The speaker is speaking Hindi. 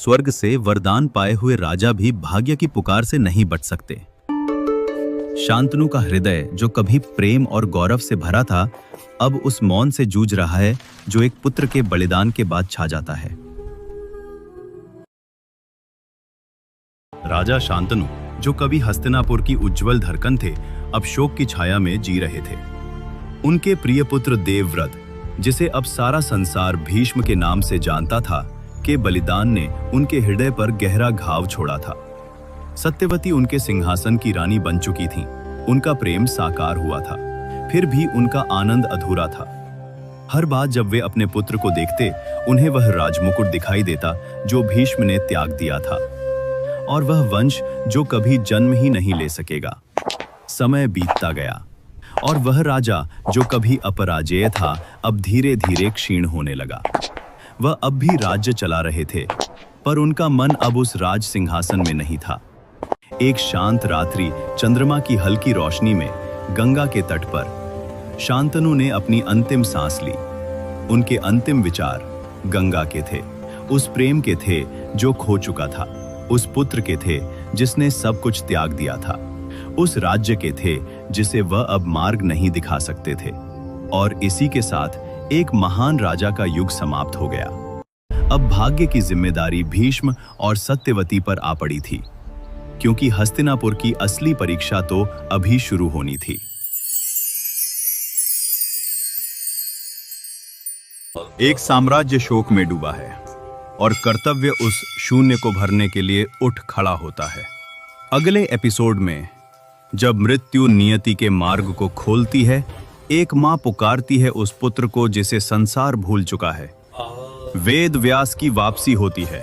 स्वर्ग से वरदान पाए हुए राजा भी भाग्य की पुकार से नहीं बच सकते। शांतनु का हृदय, जो कभी प्रेम और गौरव से भरा था, अब उस मौन से जूझ रहा है जो एक पुत्र के बलिदान के बाद छा जाता है। राजा शांतनु, जो कभी हस्तिनापुर की उज्जवल धड़कन थे, अब शोक की छाया में जी रहे थे। उनके प्रिय पुत्र देवव्रत, जिसे अब सारा संसार भीष्म के नाम से जानता था, के बलिदान ने उनके हृदय पर गहरा घाव छोड़ा था। सत्यवती उनके सिंहासन की रानी बन चुकी थीं। उनका प्रेम साकार हुआ था, फिर भी उनका आनंद अधूरा था। हर बार जब वे अपने पुत्र को देखते, उन्हें वह राजमुकुट दिखाई देता जो भीष्म ने त्याग दिया था, और वह वंश जो कभी जन्म ही नहीं ले सकेगा। समय बीतता गया और वह राजा जो कभी अपराजेय था, अब धीरे धीरे क्षीण होने लगा। वह अब भी राज्य चला रहे थे, पर उनका मन अब उस राज सिंहासन में नहीं था। एक शांत रात्रि, चंद्रमा की हल्की रोशनी में, गंगा के तट पर शांतनु ने अपनी अंतिम सांस ली। उनके अंतिम विचार गंगा के थे, उस प्रेम के थे जो खो चुका था, उस पुत्र के थे जिसने सब कुछ त्याग दिया था, उस राज्य के थे जिसे वह अब मार्ग नहीं दिखा सकते थे। और इसी के साथ एक महान राजा का युग समाप्त हो गया। अब भाग्य की जिम्मेदारी भीष्म और सत्यवती पर आ पड़ी थी, क्योंकि हस्तिनापुर की असली परीक्षा तो अभी शुरू होनी थी। एक साम्राज्य शोक में डूबा है और कर्तव्य उस शून्य को भरने के लिए उठ खड़ा होता है। अगले एपिसोड में, जब मृत्यु नियति के मार्ग को खोलती है, एक मां पुकारती है उस पुत्र को जिसे संसार भूल चुका है। वेद व्यास की वापसी होती है,